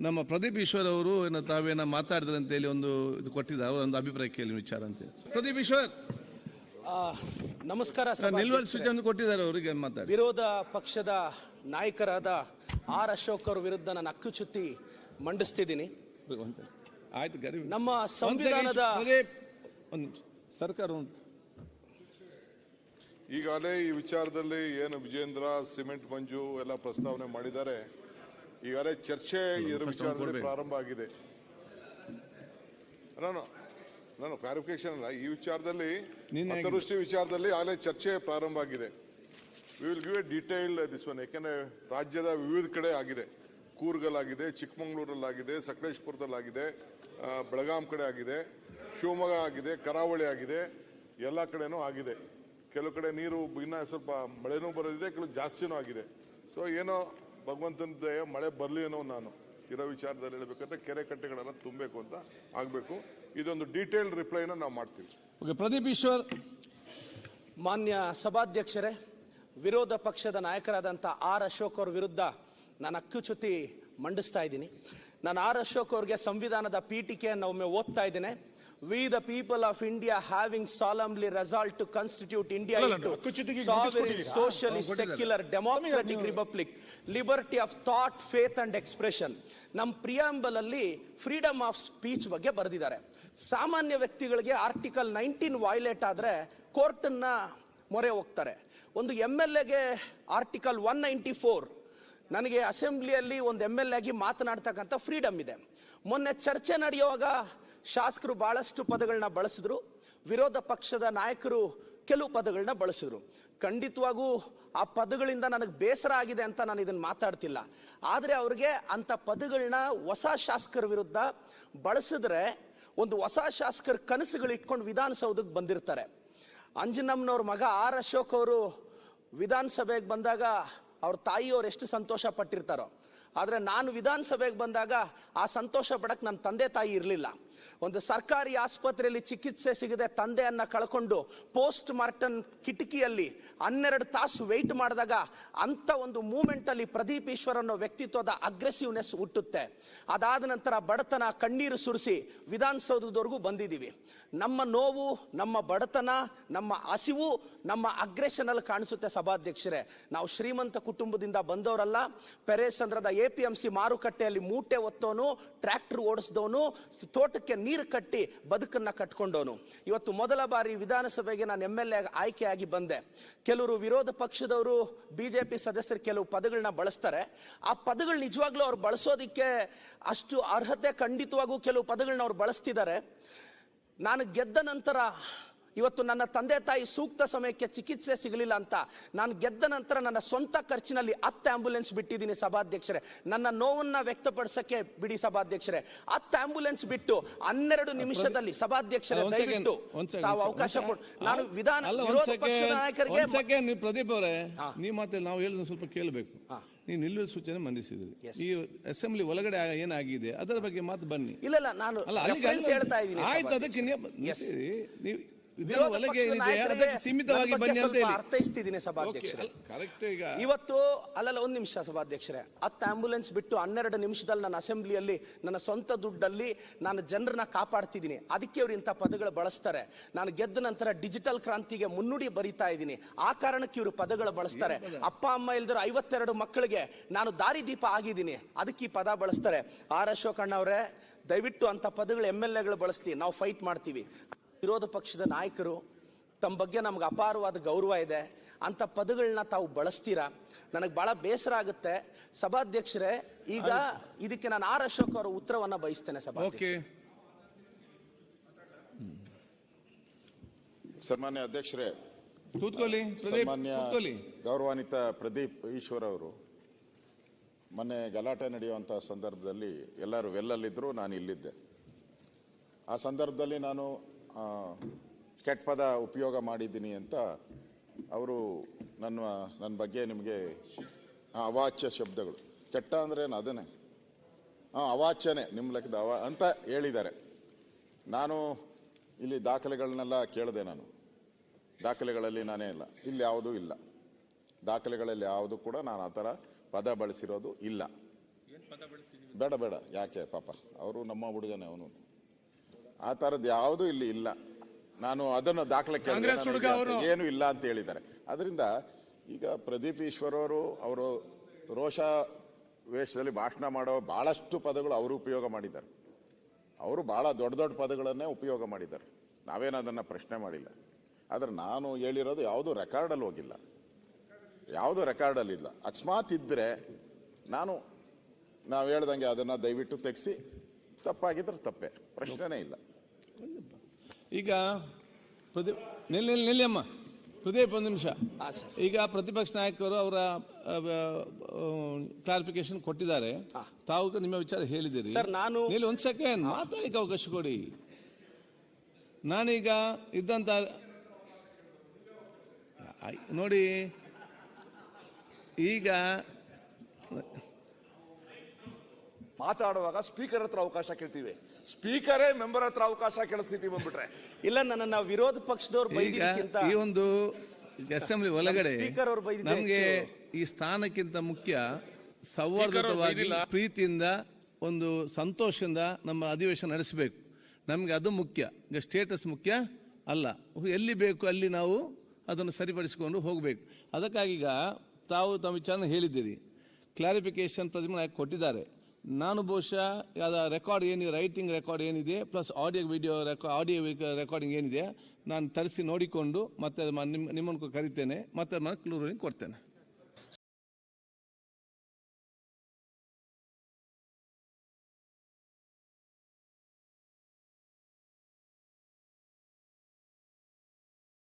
ನಮ್ಮ ಪ್ರದೀಪ್ ಈಶ್ವರ್ ಅವರು ತಾವೇನ ಮಾತಾಡಿದ್ರೆ ಅಂತ ಹೇಳಿ ಒಂದು ಇದು ಕೊಟ್ಟಿದ್ದಾರೆ, ಅವರೊಂದು ಅಭಿಪ್ರಾಯ ಕೇಳಿ ವಿಚಾರ ಅಂತ. ಪ್ರದೀಪ್ ಈಶ್ವರ್ ನಮಸ್ಕಾರ. ನಿಲ್ವಲ್ ಸ್ವಿಚ್ ಅನ್ನು ಕೊಟ್ಟಿದ್ದಾರೆ ಅವರಿಗೆ ಮಾತಾಡಿ. ವಿರೋಧ ಪಕ್ಷದ ನಾಯಕರಾದ ಆರ್ ಅಶೋಕ್ ಅವರ ವಿರುದ್ಧ ನಾನು ಹಕ್ಕುಚ್ಯುತಿ ಮಂಡಿಸ್ತಿದ್ದೀನಿ. ಆಯ್ತು, ನಮ್ಮ ಸಂವಿಧಾನದ ಸರ್ಕಾರ ಈಗಾಗಲೇ ಈ ವಿಚಾರದಲ್ಲಿ ಏನು ವಿಜೇಂದ್ರ ಸಿಮೆಂಟ್ ಮಂಜು ಎಲ್ಲ ಪ್ರಸ್ತಾವನೆ ಮಾಡಿದ್ದಾರೆ. ಈಗಾಗಲೇ ಚರ್ಚೆ ಇದರ ವಿಚಾರದಲ್ಲಿ ಪ್ರಾರಂಭ ಆಗಿದೆ. ನಾನು ಕ್ಲಾರಿಫಿಕೇಶನ್ ಅಲ್ಲ, ಈ ವಿಚಾರದಲ್ಲಿ ಅತಿವೃಷ್ಟಿ ವಿಚಾರದಲ್ಲಿ ಆಗಲೇ ಚರ್ಚೆ ಪ್ರಾರಂಭ ಆಗಿದೆ. We will give A detailed this one. ಯಾಕೆಂದ್ರೆ ರಾಜ್ಯದ ವಿವಿಧ ಕಡೆ ಆಗಿದೆ. ಕೂರ್ಗಲ್ಲಾಗಿದೆ, ಚಿಕ್ಕಮಗಳೂರಲ್ಲಾಗಿದೆ, ಸಕಲೇಶ್ಪುರದಲ್ಲಾಗಿದೆ, ಬೆಳಗಾಂ ಕಡೆ ಆಗಿದೆ, ಶಿವಮೊಗ್ಗ ಆಗಿದೆ, ಕರಾವಳಿ ಆಗಿದೆ, ಎಲ್ಲ ಕಡೆನೂ ಆಗಿದೆ. ಕೆಲವು ಕಡೆ ನೀರು ಇನ್ನ ಸ್ವಲ್ಪ ಮಳೆನೂ ಬರೋದಿದೆ, ಕೆಲವು ಜಾಸ್ತಿನೂ ಆಗಿದೆ. ಸೊ ಏನೋ ಭಗವಂತನ ದಯ ಮಳೆ ಬರಲಿ ಅನ್ನೋ ನಾನು ಇರೋ ವಿಚಾರದಲ್ಲಿ ಹೇಳಬೇಕಂದ್ರೆ ಕೆರೆ ಕಟ್ಟೆಗಳೆಲ್ಲ ತುಂಬಬೇಕು ಅಂತ ಆಗಬೇಕು. ಇದೊಂದು ಡೀಟೇಲ್ ರಿಪ್ಲೈನ ನಾವು ಮಾಡ್ತೀವಿ. ಪ್ರದೀಪ್ ಈಶ್ವರ್. ಮಾನ್ಯ ಸಭಾಧ್ಯಕ್ಷರೇ, ವಿರೋಧ ಪಕ್ಷದ ನಾಯಕರಾದಂಥ ಆರ್ ಅಶೋಕ್ ಅವ್ರ ವಿರುದ್ಧ ನಾನು ಹಕ್ಕುಚ್ಯುತಿ ಮಂಡಿಸ್ತಾ ಇದ್ದೀನಿ. ನಾನು ಆರ್ ಅಶೋಕ್ ಅವ್ರಿಗೆ ಸಂವಿಧಾನದ ಪೀಠಿಕೆಯನ್ನು ಒಮ್ಮೆ ಓದ್ತಾ ಇದ್ದೇನೆ. We the people of India having solemnly resolved to constitute India into sovereign, socialist, secular, democratic republic, liberty of thought, faith and expression. ನಮ್ಮ ಪ್ರಿಯಾಂಬಲ್ ಅಲ್ಲಿ ಫ್ರೀಡಮ್ ಆಫ್ ಸ್ಪೀಚ್ ಬಗ್ಗೆ ಬರೆದಿದ್ದಾರೆ. ಸಾಮಾನ್ಯ ವ್ಯಕ್ತಿಗಳಿಗೆ ಆರ್ಟಿಕಲ್ 19 ವೈಲೇಟ್ ಆದ್ರೆ ಕೋರ್ಟ್ ಅನ್ನ ಮೊರೆ ಹೋಗ್ತಾರೆ. ಒಂದು MLA ಆರ್ಟಿಕಲ್ 194, ನನಗೆ ಅಸೆಂಬ್ಲಿಯಲ್ಲಿ ಒಂದು MLA ಆಗಿ ಮಾತನಾಡ್ತಕ್ಕಂಥ ಫ್ರೀಡಮ್ ಇದೆ. ಮೊನ್ನೆ ಚರ್ಚೆ ನಡೆಯುವಾಗ ಶಾಸಕರು ಬಹಳಷ್ಟು ಪದಗಳನ್ನ ಬಳಸಿದ್ರು, ವಿರೋಧ ಪಕ್ಷದ ನಾಯಕರು ಕೆಲವು ಪದಗಳನ್ನ ಬಳಸಿದ್ರು. ಖಂಡಿತವಾಗೂ ಆ ಪದಗಳಿಂದ ನನಗೆ ಬೇಸರ ಆಗಿದೆ ಅಂತ ನಾನು ಇದನ್ನ ಮಾತಾಡ್ತಿಲ್ಲ. ಆದರೆ ಅವ್ರಿಗೆ ಅಂತ ಪದಗಳನ್ನ ಹೊಸ ಶಾಸಕರ ವಿರುದ್ಧ ಬಳಸಿದ್ರೆ ಒಂದು ಹೊಸ ಶಾಸಕರ ಕನಸುಗಳು ಇಟ್ಕೊಂಡು ವಿಧಾನಸೌಧಕ್ಕೆ ಬಂದಿರ್ತಾರೆ. ಅಂಜನಮ್ಮನವ್ರ ಮಗ ಆರ್ ಅಶೋಕ್ ಅವರು ವಿಧಾನಸಭೆಗೆ ಬಂದಾಗ ಅವ್ರ ತಾಯಿಯವ್ರು ಎಷ್ಟು ಸಂತೋಷ ಪಟ್ಟಿರ್ತಾರೋ, ಆದರೆ ನಾನು ವಿಧಾನಸಭೆಗೆ ಬಂದಾಗ ಆ ಸಂತೋಷ ಪಡಕ್ ನನ್ನ ತಂದೆ ತಾಯಿ ಇರಲಿಲ್ಲ. ಒಂದು ಸರ್ಕಾರಿ ಆಸ್ಪತ್ರೆಯಲ್ಲಿ ಚಿಕಿತ್ಸೆ ಸಿಗದೆ ತಂದೆಯನ್ನ ಕಳ್ಕೊಂಡು ಪೋಸ್ಟ್ ಮಾರ್ಟಮ್ ಕಿಟಕಿಯಲ್ಲಿ 12 ತಾಸು ವೆಯ್ಟ್ ಮಾಡಿದಾಗ ಅಂತ ಒಂದು ಮೂಮೆಂಟ್ ಅಲ್ಲಿ ಪ್ರದೀಪ್ ಈಶ್ವರ್ ಅನ್ನೋ ವ್ಯಕ್ತಿತ್ವದ ಅಗ್ರೆಸಿವ್ನೆಸ್ ಹುಟ್ಟುತ್ತೆ. ಅದಾದ ನಂತರ ಬಡತನ ಕಣ್ಣೀರು ಸುರಿಸಿ ವಿಧಾನಸೌಧದವರೆಗೂ ಬಂದಿದ್ದೀವಿ. ನಮ್ಮ ನೋವು, ನಮ್ಮ ಬಡತನ, ನಮ್ಮ ಹಸಿವು, ನಮ್ಮ ಅಗ್ರೆಷನ್ ಅಲ್ಲಿ ಕಾಣಿಸುತ್ತೆ. ಸಭಾಧ್ಯಕ್ಷರೇ, ನಾವು ಶ್ರೀಮಂತ ಕುಟುಂಬದಿಂದ ಬಂದವರಲ್ಲ. ಪೆರೇಸಂದ್ರದ APMC ಮಾರುಕಟ್ಟೆಯಲ್ಲಿ ಮೂಟೆ ಒತ್ತೋನು, ಟ್ರ್ಯಾಕ್ಟರ್ ಓಡಿಸಿದವನು, ತೋಟಕ್ಕೆ ನೀರು ಕಟ್ಟಿ ಬದುಕನ್ನ ಕಟ್ಕೊಂಡವನು. ಇವತ್ತು ಮೊದಲ ಬಾರಿ ವಿಧಾನಸಭೆಗೆ ನಾನು MLA ಆಯ್ಕೆಯಾಗಿ ಬಂದೆ. ಕೆಲವರು ವಿರೋಧ ಪಕ್ಷದವರು, BJP ಸದಸ್ಯರು ಕೆಲವು ಪದಗಳನ್ನ ಬಳಸ್ತಾರೆ. ಆ ಪದಗಳು ನಿಜವಾಗ್ಲೂ ಅವ್ರು ಬಳಸೋದಿಕ್ಕೆ ಅಷ್ಟು ಅರ್ಹತೆ ಖಂಡಿತವಾಗೂ ಕೆಲವು ಪದಗಳನ್ನ ಅವ್ರು ಬಳಸ್ತಿದ್ದಾರೆ. ನಾನು ಗೆದ್ದ ನಂತರ ಇವತ್ತು ನನ್ನ ತಂದೆ ತಾಯಿ ಸೂಕ್ತ ಸಮಯಕ್ಕೆ ಚಿಕಿತ್ಸೆ ಸಿಗಲಿಲ್ಲ ಅಂತ ನಾನು ಗೆದ್ದ ನಂತರ ನನ್ನ ಸ್ವಂತ ಖರ್ಚಿನಲ್ಲಿ 10 ಆಂಬ್ಯುಲೆನ್ಸ್ ಬಿಟ್ಟಿದ್ದೀನಿ ಸಭಾಧ್ಯಕ್ಷರೇ. ನನ್ನ ನೋವನ್ನ ವ್ಯಕ್ತಪಡಿಸಕ್ಕೆ ಬಿಡಿ ಸಭಾಧ್ಯಕ್ಷರೇ. 10 ಆಂಬ್ಯುಲೆನ್ಸ್ ಬಿಟ್ಟು 12 ನಿಮಿಷದಲ್ಲಿ ಸಭಾಧ್ಯಕ್ಷರೇ ದಯವಿಟ್ಟು ತಾವು ಅವಕಾಶ ಕೊಟ್ಟು ನಾನು ವಿರೋಧ ಪಕ್ಷದ ನಾಯಕರಿಗೆ. ಪ್ರದೀಪ್ ಅವರೇ, ನೀವು ಮಾತ್ರ ನಾವು ಹೇಳಿದ ಸ್ವಲ್ಪ ಕೇಳಬೇಕು. ನೀವು ನಿಲ್ಲುವ ಸೂಚನೆ ಮಂಡಿಸಿದ್ರಿ. ಈ ಅಸೆಂಬ್ಲಿ ಒಳಗಡೆ ಏನಾಗಿದೆ ಅದರ ಬಗ್ಗೆ ಮಾತು ಬನ್ನಿ. ಇಲ್ಲ ನಾನು ಹೇಳ್ತಾ ಇದ್ದೀನಿ. ಆಯ್ತು, ಅದಕ್ಕೆ ನೀವು ಸೀಮಿತವಾಗಿ ಬನ್ನಿ ಅಂತ ಅರ್ಥೈಸ್ತಿದ್ದೀನಿ ಸಭಾಧ್ಯಕ್ಷರೇ. ಇವತ್ತು ಅಲ್ಲಲ್ಲ, ಒಂದು ನಿಮಿಷ ಸಭಾಧ್ಯಕ್ಷರೇ. 10 ಆಂಬ್ಯುಲೆನ್ಸ್ ಬಿಟ್ಟು 12 ನಿಮಿಷದಲ್ಲಿ ನನ್ನ ಅಸೆಂಬ್ಲಿಯಲ್ಲಿ ನನ್ನ ಸ್ವಂತ ದುಡ್ಡಲ್ಲಿ ನಾನು ಜನರನ್ನ ಕಾಪಾಡ್ತಿದ್ದೀನಿ. ಅದಕ್ಕೆ ಅವ್ರು ಇಂಥ ಪದಗಳು ಬಳಸ್ತಾರೆ. ನಾನು ಗೆದ್ದ ನಂತರ ಡಿಜಿಟಲ್ ಕ್ರಾಂತಿಗೆ ಮುನ್ನುಡಿ ಬರೀತಾ ಇದ್ದೀನಿ. ಆ ಕಾರಣಕ್ಕೆ ಇವರು ಪದಗಳು ಬಳಸ್ತಾರೆ. ಅಪ್ಪ ಅಮ್ಮ ಇಲ್ದಿರೋ 52 ಮಕ್ಕಳಿಗೆ ನಾನು ದಾರಿದೀಪ ಆಗಿದ್ದೀನಿ, ಅದಕ್ಕೆ ಈ ಪದ ಬಳಸ್ತಾರೆ. ಆರ್ ಅಶೋಕ್ ಅಣ್ಣ ಅವರೇ, ದಯವಿಟ್ಟು ಅಂತ ಪದಗಳು MLAಗಳು ಬಳಸ್ಲಿ, ನಾವು ಫೈಟ್ ಮಾಡ್ತೀವಿ. ವಿರೋಧ ಪಕ್ಷದ ನಾಯಕರು, ತಮ್ಮ ಬಗ್ಗೆ ನಮ್ಗೆ ಅಪಾರವಾದ ಗೌರವ ಇದೆ, ಅಂತ ಪದಗಳನ್ನ ತಾವು ಬಳಸ್ತೀರಾ, ನನಗೆ ಬಹಳ ಬೇಸರ ಆಗುತ್ತೆ. ಸಭಾಧ್ಯಕ್ಷರೇ, ಈಗ ಇದಕ್ಕೆ ನಾನು ಆರ್ ಅಶೋಕ್ ಅವರ ಉತ್ತರವನ್ನ ಬಯಸ್ತೇನೆ. ಸನ್ಮಾನ್ಯ ಅಧ್ಯಕ್ಷರೇ, ಸನ್ಮಾನ್ಯ ಗೌರವಾನ್ವಿತ ಪ್ರದೀಪ್ ಈಶ್ವರ್ ಅವರು ಮೊನ್ನೆ ಗಲಾಟೆ ನಡೆಯುವಂಥ ಸಂದರ್ಭದಲ್ಲಿ ಎಲ್ಲರೂ ವೆಲ್ಲಲ್ಲಿದ್ದರು, ನಾನು ಇಲ್ಲಿದ್ದೆ. ಆ ಸಂದರ್ಭದಲ್ಲಿ ನಾನು ಕೆಟ್ಟ ಪದ ಉಪಯೋಗ ಮಾಡಿದ್ದೀನಿ ಅಂತ ಅವರು ನನ್ನ ಬಗ್ಗೆ ನಿಮಗೆ ಅವಾಚ್ಯ ಶಬ್ದಗಳು, ಕೆಟ್ಟ ಅಂದ್ರೆ ಅದನ್ನೇ ಅವಾಚ್ಯನೇ ನಿಮ್ಮ ಲೆಕ್ಕದ ಅಂತ ಹೇಳಿದ್ದಾರೆ. ನಾನು ಇಲ್ಲಿ ದಾಖಲೆಗಳನ್ನೆಲ್ಲ ಕೇಳಿದೆ. ನಾನು ದಾಖಲೆಗಳಲ್ಲಿ ನಾನೇ ಇಲ್ಲ, ಇಲ್ಲಿ ಯಾವುದೂ ಇಲ್ಲ. ದಾಖಲೆಗಳಲ್ಲಿ ಯಾವುದು ಕೂಡ ನಾನು ಆ ಥರ ಪದ ಬಳಸಿರೋದು ಇಲ್ಲ. ಬೇಡ ಬೇಡ, ಯಾಕೆ ಪಾಪ, ಅವರು ನಮ್ಮ ಹುಡುಗನೇ, ಅವನು ಆ ಥರದ್ದು ಯಾವುದೂ ಇಲ್ಲಿ ಇಲ್ಲ. ನಾನು ಅದನ್ನು ದಾಖಲೆ ಏನು ಇಲ್ಲ ಅಂತ ಹೇಳಿದ್ದಾರೆ. ಅದರಿಂದ ಈಗ ಪ್ರದೀಪ್ ಈಶ್ವರ್ ಅವರು ರೋಷ ವೇಷದಲ್ಲಿ ಭಾಷಣ ಮಾಡೋ ಬಹಳಷ್ಟು ಪದಗಳು ಅವರು ಉಪಯೋಗ ಮಾಡಿದ್ದಾರೆ. ಅವರು ಬಹಳ ದೊಡ್ಡ ದೊಡ್ಡ ಪದಗಳನ್ನೇ ಉಪಯೋಗ ಮಾಡಿದ್ದಾರೆ. ನಾವೇನು ಅದನ್ನು ಪ್ರಶ್ನೆ ಮಾಡಿಲ್ಲ. ಆದರೆ ನಾನು ಹೇಳಿರೋದು ಯಾವುದು ರೆಕಾರ್ಡಲ್ಲಿ ಹೋಗಿಲ್ಲ, ಯಾವುದು ರೆಕಾರ್ಡಲ್ಲಿ ಇಲ್ಲ. ಅಕಸ್ಮಾತ್ ಇದ್ದರೆ ನಾವು ಹೇಳ್ದಂಗೆ ಅದನ್ನು ದಯವಿಟ್ಟು ತೆಗೆಸಿ, ತಪ್ಪಾಗಿದ್ರೆ ತಪ್ಪೇ, ಪ್ರಶ್ನೆನೇ ಇಲ್ಲ. ಈಗ ನಿಲ್ಲಮ್ಮ ಪ್ರದೀಪ್, ಒಂದು ನಿಮಿಷ. ಈಗ ಪ್ರತಿಪಕ್ಷ ನಾಯಕರು ಅವರ ಕ್ಲಾರಿಫಿಕೇಶನ್ ಕೊಟ್ಟಿದ್ದಾರೆ, ತಾವು ನಿಮ್ಮ ವಿಚಾರ ಹೇಳಿದ್ದೀರಿ. ಒಂದು ಸೆಕೆಂಡ್ ಮಾತಾಡಲಿಕ್ಕೆ ಅವಕಾಶ ಕೊಡಿ. ನಾನೀಗ ಇದ್ದಂತ ನೋಡಿ, ಈಗ ಮಾತಾಡುವಾಗ ಸ್ಪೀಕರ್ ಹತ್ರ ಅವಕಾಶ ಕೇಳ್ತೀವಿ, ಸ್ಪೀಕರೇ ಮೆಂಬರ್ ಹತ್ರ ಅವಕಾಶ ಕೇಳಿಸ್ತೀವಿ ಬಂದ್ಬಿಟ್ರೆ. ಇಲ್ಲ, ನನ್ನ ವಿರೋಧ ಪಕ್ಷದವ್ರು ಈ ಒಂದು ಅಸೆಂಬ್ಲಿ ಒಳಗಡೆ ನಮ್ಗೆ ಈ ಸ್ಥಾನಕ್ಕಿಂತ ಮುಖ್ಯ ಸೌಹಾರ್ದವಾಗಿ ಪ್ರೀತಿಯಿಂದ ಒಂದು ಸಂತೋಷದಿಂದ ನಮ್ಮ ಅಧಿವೇಶನ ನಡೆಸಬೇಕು. ನಮ್ಗೆ ಅದು ಮುಖ್ಯ. ಈಗ ಸ್ಟೇಟಸ್ ಮುಖ್ಯ ಅಲ್ಲ. ಎಲ್ಲಿ ಬೇಕು ಅಲ್ಲಿ ನಾವು ಅದನ್ನು ಸರಿಪಡಿಸಿಕೊಂಡು ಹೋಗಬೇಕು. ಅದಕ್ಕಾಗಿ ಈಗ ತಾವು ತಮ್ಮ ವಿಚಾರ ಹೇಳಿದ್ದೀರಿ, ಕ್ಲಾರಿಫಿಕೇಶನ್ ಪ್ರತಿಮೆ ಕೊಟ್ಟಿದ್ದಾರೆ. ನಾನು ಬಹುಶಃ ಅದರ ರೆಕಾರ್ಡ್ ಏನಿದೆ, ರೈಟಿಂಗ್ ರೆಕಾರ್ಡ್ ಏನಿದೆ, ಪ್ಲಸ್ ಆಡಿಯೋ ರೆಕಾರ್ಡಿಂಗ್ ಏನಿದೆ, ನಾನು ತರಿಸಿ ನೋಡಿಕೊಂಡು ಮತ್ತೆ ನಿಮ್ಮನ್ನು ಕರಿತೇನೆ, ಮತ್ತೆ ಕ್ಲೂರಿಂಗ್ ಕೊಡ್ತೇನೆ.